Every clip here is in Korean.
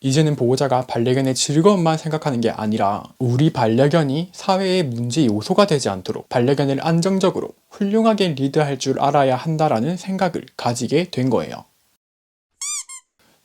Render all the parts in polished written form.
이제는 보호자가 반려견의 즐거움만 생각하는 게 아니라 우리 반려견이 사회의 문제 요소가 되지 않도록 반려견을 안정적으로 훌륭하게 리드할 줄 알아야 한다라는 생각을 가지게 된 거예요.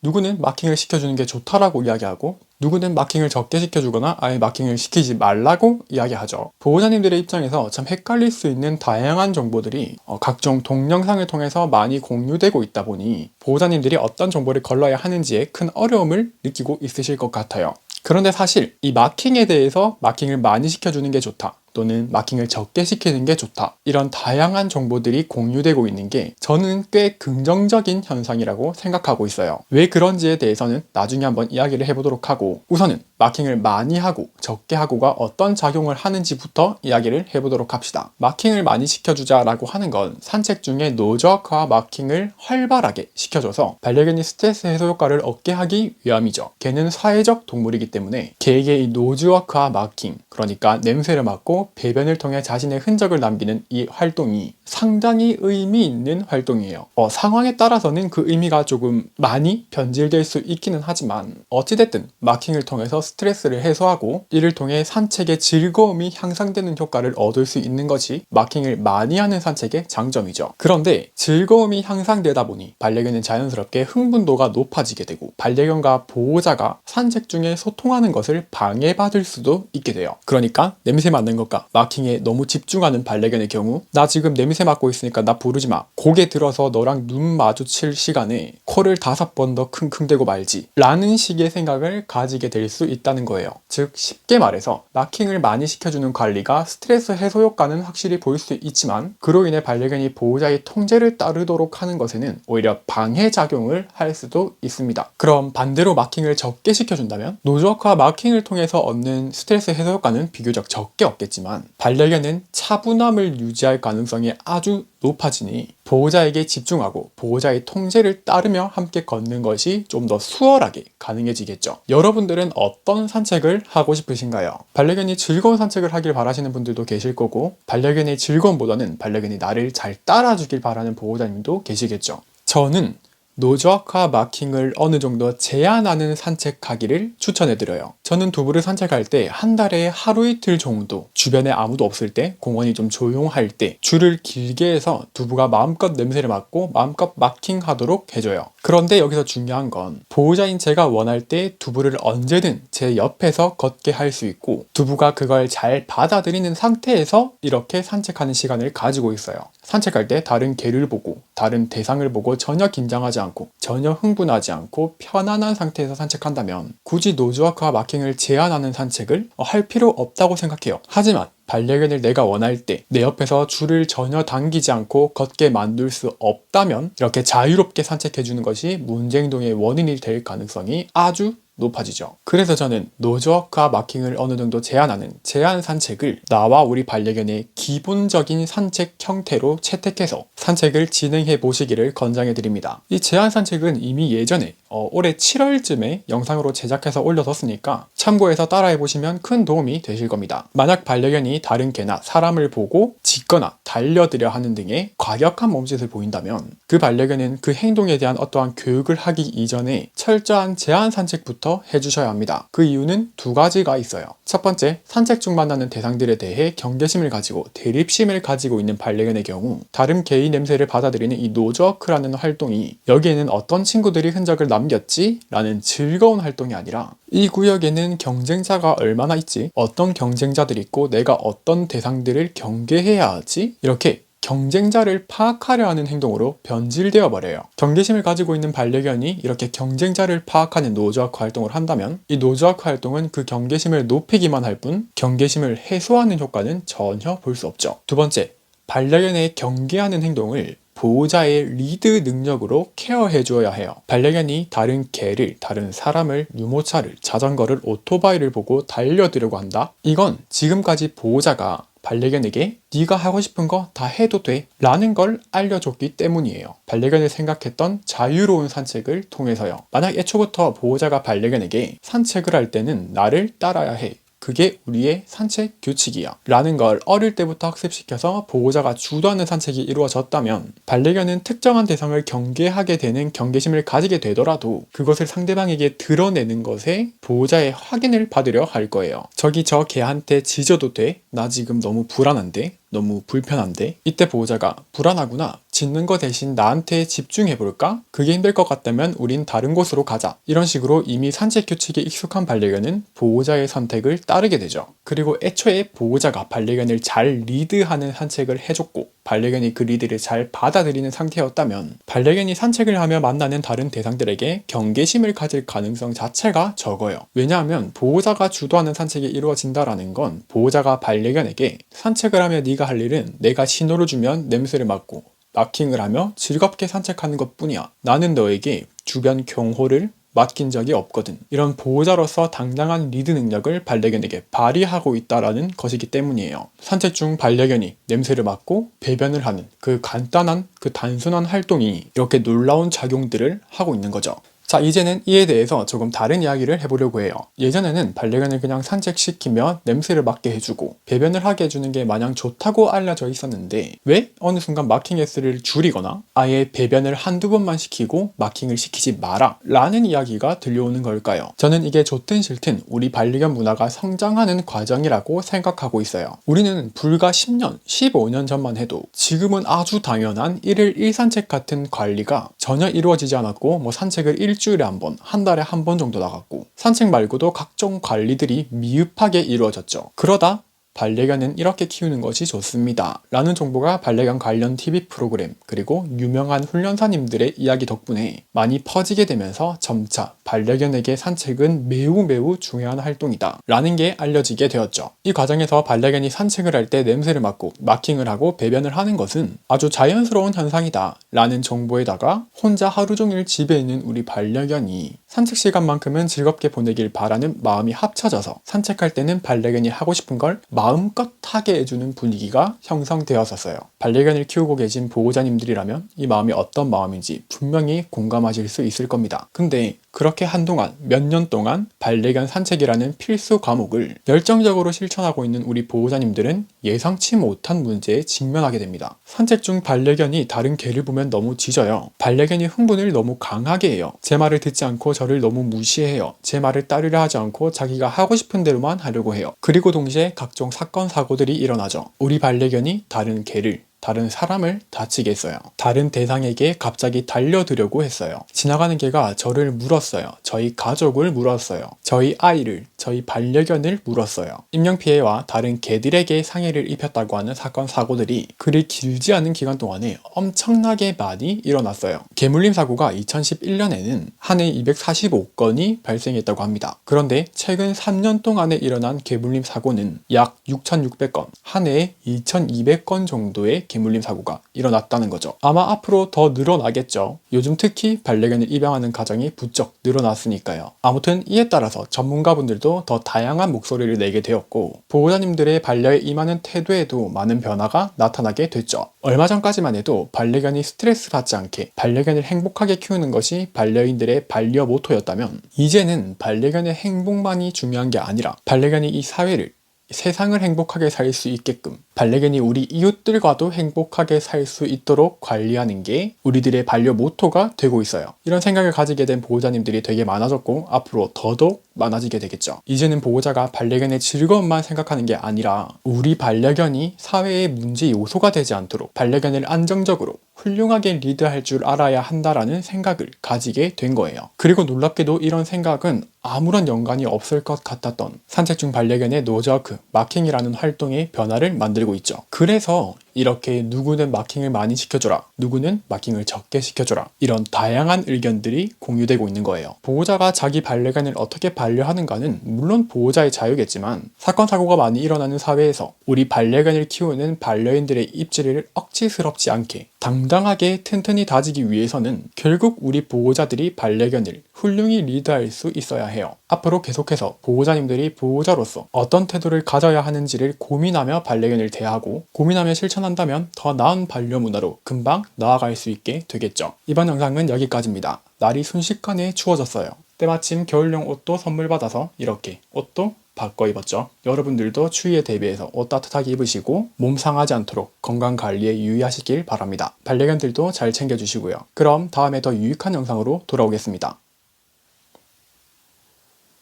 누구는 마킹을 시켜주는 게 좋다라고 이야기하고, 누구는 마킹을 적게 시켜주거나 아예 마킹을 시키지 말라고 이야기하죠. 보호자님들의 입장에서 참 헷갈릴 수 있는 다양한 정보들이 각종 동영상을 통해서 많이 공유되고 있다 보니 보호자님들이 어떤 정보를 걸러야 하는지에 큰 어려움을 느끼고 있으실 것 같아요. 그런데 사실 이 마킹에 대해서 마킹을 많이 시켜주는 게 좋다, 또는 마킹을 적게 시키는 게 좋다, 이런 다양한 정보들이 공유되고 있는 게 저는 꽤 긍정적인 현상이라고 생각하고 있어요. 왜 그런지에 대해서는 나중에 한번 이야기를 해보도록 하고, 우선은 마킹을 많이 하고 적게 하고가 어떤 작용을 하는지부터 이야기를 해보도록 합시다. 마킹을 많이 시켜주자라고 하는 건 산책 중에 노즈워크와 마킹을 활발하게 시켜줘서 반려견이 스트레스 해소 효과를 얻게 하기 위함이죠. 개는 사회적 동물이기 때문에 개에게 이 노즈워크와 마킹, 그러니까 냄새를 맡고 배변을 통해 자신의 흔적을 남기는 이 활동이 상당히 의미 있는 활동이에요. 상황에 따라서는 그 의미가 조금 많이 변질될 수 있기는 하지만 어찌됐든 마킹을 통해서 스트레스를 해소하고 이를 통해 산책의 즐거움이 향상되는 효과를 얻을 수 있는 것이 마킹을 많이 하는 산책의 장점이죠. 그런데 즐거움이 향상되다 보니 반려견은 자연스럽게 흥분도가 높아지게 되고 반려견과 보호자가 산책 중에 소통하는 것을 방해받을 수도 있게 돼요. 그러니까 냄새 맡는 것과 마킹에 너무 집중하는 반려견의 경우, 나 지금 냄새 맡고 있으니까 나 부르지 마, 고개 들어서 너랑 눈 마주칠 시간에 코를 5번 더 킁킁대고 말지 라는 식의 생각을 가지게 될 수 있다는 거예요. 즉 쉽게 말해서 마킹을 많이 시켜주는 관리가 스트레스 해소 효과는 확실히 보일 수 있지만 그로 인해 반려견이 보호자의 통제를 따르도록 하는 것에는 오히려 방해작용을 할 수도 있습니다. 그럼 반대로 마킹을 적게 시켜준다면 노즈워크와 마킹을 통해서 얻는 스트레스 해소 효과는 비교적 적게 없겠지만 반려견은 차분함을 유지할 가능성이 아주 높아지니 보호자에게 집중하고 보호자의 통제를 따르며 함께 걷는 것이 좀 더 수월하게 가능해지겠죠. 여러분들은 어떤 산책을 하고 싶으신가요? 반려견이 즐거운 산책을 하길 바라시는 분들도 계실 거고, 반려견의 즐거움보다는 반려견이 나를 잘 따라주길 바라는 보호자님도 계시겠죠. 저는 노즈워크와 마킹을 어느 정도 제한하는 산책하기를 추천해드려요. 저는 두부를 산책할 때 한 달에 하루 이틀 정도, 주변에 아무도 없을 때, 공원이 좀 조용할 때 줄을 길게 해서 두부가 마음껏 냄새를 맡고 마음껏 마킹하도록 해줘요. 그런데 여기서 중요한 건 보호자인 제가 원할 때 두부를 언제든 제 옆에서 걷게 할 수 있고, 두부가 그걸 잘 받아들이는 상태에서 이렇게 산책하는 시간을 가지고 있어요. 산책할 때 다른 개를 보고 다른 대상을 보고 전혀 긴장하지 않고 전혀 흥분하지 않고 편안한 상태에서 산책한다면 굳이 노즈워크와 마킹을 제한하는 산책을 할 필요 없다고 생각해요. 하지만 반려견을 내가 원할 때 내 옆에서 줄을 전혀 당기지 않고 걷게 만들 수 없다면 이렇게 자유롭게 산책해주는 것이 문제행동의 원인이 될 가능성이 아주 높아지죠. 그래서 저는 노즈워크와 마킹을 어느 정도 제한하는 제한 산책을 나와 우리 반려견의 기본적인 산책 형태로 채택해서 산책을 진행해 보시기를 권장해 드립니다. 이 제한 산책은 이미 예전에 올해 7월쯤에 영상으로 제작해서 올려뒀으니까 참고해서 따라해 보시면 큰 도움이 되실 겁니다. 만약 반려견이 다른 개나 사람을 보고 짖거나 달려들려 하는 등의 과격한 몸짓을 보인다면 그 반려견은 그 행동에 대한 어떠한 교육을 하기 이전에 철저한 제한 산책부터 해주셔야 합니다. 그 이유는 두 가지가 있어요. 첫 번째, 산책 중 만나는 대상들에 대해 경계심을 가지고 대립심을 가지고 있는 반려견의 경우 다른 개의 냄새를 받아들이는 이 노즈워크라는 활동이 여기에는 어떤 친구들이 흔적을 남겼지? 라는 즐거운 활동이 아니라 이 구역에는 경쟁자가 얼마나 있지? 어떤 경쟁자들이 있고 내가 어떤 대상들을 경계해야 하지? 이렇게 경쟁자를 파악하려 하는 행동으로 변질되어 버려요. 경계심을 가지고 있는 반려견이 이렇게 경쟁자를 파악하는 노즈워크 활동을 한다면 이 노즈워크 활동은 그 경계심을 높이기만 할 뿐 경계심을 해소하는 효과는 전혀 볼 수 없죠. 두 번째, 반려견의 경계하는 행동을 보호자의 리드 능력으로 케어해 주어야 해요. 반려견이 다른 개를, 다른 사람을, 유모차를, 자전거를, 오토바이를 보고 달려들려고 한다? 이건 지금까지 보호자가 반려견에게 네가 하고 싶은 거 다 해도 돼 라는 걸 알려줬기 때문이에요. 반려견을 생각했던 자유로운 산책을 통해서요. 만약 애초부터 보호자가 반려견에게 산책을 할 때는 나를 따라야 해, 그게 우리의 산책 규칙이야 라는 걸 어릴 때부터 학습시켜서 보호자가 주도하는 산책이 이루어졌다면 반려견은 특정한 대상을 경계하게 되는 경계심을 가지게 되더라도 그것을 상대방에게 드러내는 것에 보호자의 확인을 받으려 할 거예요. 저기 저 개한테 짖어도 돼? 나 지금 너무 불안한데? 너무 불편한데? 이때 보호자가 불안하구나. 짖는 거 대신 나한테 집중해볼까? 그게 힘들 것 같다면 우린 다른 곳으로 가자. 이런 식으로 이미 산책 규칙에 익숙한 반려견은 보호자의 선택을 따르게 되죠. 그리고 애초에 보호자가 반려견을 잘 리드하는 산책을 해줬고 반려견이 그 리드를 잘 받아들이는 상태였다면 반려견이 산책을 하며 만나는 다른 대상들에게 경계심을 가질 가능성 자체가 적어요. 왜냐하면 보호자가 주도하는 산책이 이루어진다라는 건 보호자가 반려견에게 산책을 하며 네가 할 일은 내가 신호를 주면 냄새를 맡고 마킹을 하며 즐겁게 산책하는 것뿐이야. 나는 너에게 주변 경호를 맡긴 적이 없거든. 이런 보호자로서 당당한 리드 능력을 반려견에게 발휘하고 있다라는 것이기 때문이에요. 산책 중 반려견이 냄새를 맡고 배변을 하는 그 간단한 그 단순한 활동이 이렇게 놀라운 작용들을 하고 있는 거죠. 자, 이제는 이에 대해서 조금 다른 이야기를 해보려고 해요. 예전에는 반려견을 그냥 산책시키며 냄새를 맡게 해주고 배변을 하게 해주는 게 마냥 좋다고 알려져 있었는데 왜 어느 순간 마킹 횟수를 줄이거나 아예 배변을 한두 번만 시키고 마킹을 시키지 마라 라는 이야기가 들려오는 걸까요? 저는 이게 좋든 싫든 우리 반려견 문화가 성장하는 과정이라고 생각하고 있어요. 우리는 불과 10년, 15년 전만 해도 지금은 아주 당연한 1일 1산책 같은 관리가 전혀 이루어지지 않았고 산책을 일주일에 한 번, 한 달에 한 번 정도 나갔고 산책 말고도 각종 관리들이 미흡하게 이루어졌죠. 그러다 반려견은 이렇게 키우는 것이 좋습니다 라는 정보가 반려견 관련 TV 프로그램 그리고 유명한 훈련사님들의 이야기 덕분에 많이 퍼지게 되면서 점차 반려견에게 산책은 매우 중요한 활동이다 라는 게 알려지게 되었죠. 이 과정에서 반려견이 산책을 할 때 냄새를 맡고 마킹을 하고 배변을 하는 것은 아주 자연스러운 현상이다 라는 정보에다가 혼자 하루 종일 집에 있는 우리 반려견이 산책 시간만큼은 즐겁게 보내길 바라는 마음이 합쳐져서 산책할 때는 반려견이 하고 싶은 걸 마음껏 하게 해주는 분위기가 형성되었었어요. 반려견을 키우고 계신 보호자님들이라면 이 마음이 어떤 마음인지 분명히 공감하실 수 있을 겁니다. 근데 그렇게 한동안 몇 년 동안 반려견 산책이라는 필수 과목을 열정적으로 실천하고 있는 우리 보호자님들은 예상치 못한 문제에 직면하게 됩니다. 산책 중 반려견이 다른 개를 보면 너무 짖어요. 반려견이 흥분을 너무 강하게 해요. 제 말을 듣지 않고 저를 너무 무시해요. 제 말을 따르려 하지 않고 자기가 하고 싶은 대로만 하려고 해요. 그리고 동시에 각종 사건 사고들이 일어나죠. 우리 반려견이 다른 개를 다른 사람을 다치게 했어요. 다른 대상에게 갑자기 달려들려고 했어요. 지나가는 개가 저를 물었어요. 저희 가족을 물었어요. 저희 아이를, 저희 반려견을 물었어요. 인명피해와 다른 개들에게 상해를 입혔다고 하는 사건 사고들이 그리 길지 않은 기간 동안에 엄청나게 많이 일어났어요. 개물림 사고가 2011년에는 한 해 245건이 발생했다고 합니다. 그런데 최근 3년 동안에 일어난 개물림 사고는 약 6,600건, 한 해에 2,200건 정도의 개물림 사고가 일어났다는 거죠. 아마 앞으로 더 늘어나겠죠. 요즘 특히 반려견을 입양하는 가정이 부쩍 늘어났으니까요. 아무튼 이에 따라서 전문가분들도 더 다양한 목소리를 내게 되었고 보호자님들의 반려에 임하는 태도에도 많은 변화가 나타나게 됐죠. 얼마 전까지만 해도 반려견이 스트레스 받지 않게 반려견을 행복하게 키우는 것이 반려인들의 반려 모토였다면 이제는 반려견의 행복만이 중요한 게 아니라 반려견이 이 사회를 세상을 행복하게 살 수 있게끔 반려견이 우리 이웃들과도 행복하게 살 수 있도록 관리하는 게 우리들의 반려 모토가 되고 있어요. 이런 생각을 가지게 된 보호자님들이 되게 많아졌고 앞으로 더더욱 많아지게 되겠죠. 이제는 보호자가 반려견의 즐거움만 생각하는 게 아니라 우리 반려견이 사회의 문제 요소가 되지 않도록 반려견을 안정적으로 훌륭하게 리드할 줄 알아야 한다라는 생각을 가지게 된 거예요. 그리고 놀랍게도 이런 생각은 아무런 연관이 없을 것 같았던 산책 중 반려견의 노저크, 마킹이라는 활동의 변화를 만들고 있죠. 그래서 이렇게 누구는 마킹을 많이 시켜줘라, 누구는 마킹을 적게 시켜줘라, 이런 다양한 의견들이 공유되고 있는 거예요. 보호자가 자기 반려견을 어떻게 반려하는가는 물론 보호자의 자유겠지만 사건 사고가 많이 일어나는 사회에서 우리 반려견을 키우는 반려인들의 입지를 억지스럽지 않게 당당하게 튼튼히 다지기 위해서는 결국 우리 보호자들이 반려견을 훌륭히 리드할 수 있어야 해요. 앞으로 계속해서 보호자님들이 보호자로서 어떤 태도를 가져야 하는지를 고민하며 반려견을 대하고 고민하며 실천한다면 더 나은 반려 문화로 금방 나아갈 수 있게 되겠죠. 이번 영상은 여기까지입니다. 날이 순식간에 추워졌어요. 때마침 겨울용 옷도 선물 받아서 이렇게 옷도 바꿔 입었죠. 여러분들도 추위에 대비해서 옷 따뜻하게 입으시고 몸 상하지 않도록 건강 관리에 유의하시길 바랍니다. 반려견들도 잘 챙겨주시고요. 그럼 다음에 더 유익한 영상으로 돌아오겠습니다.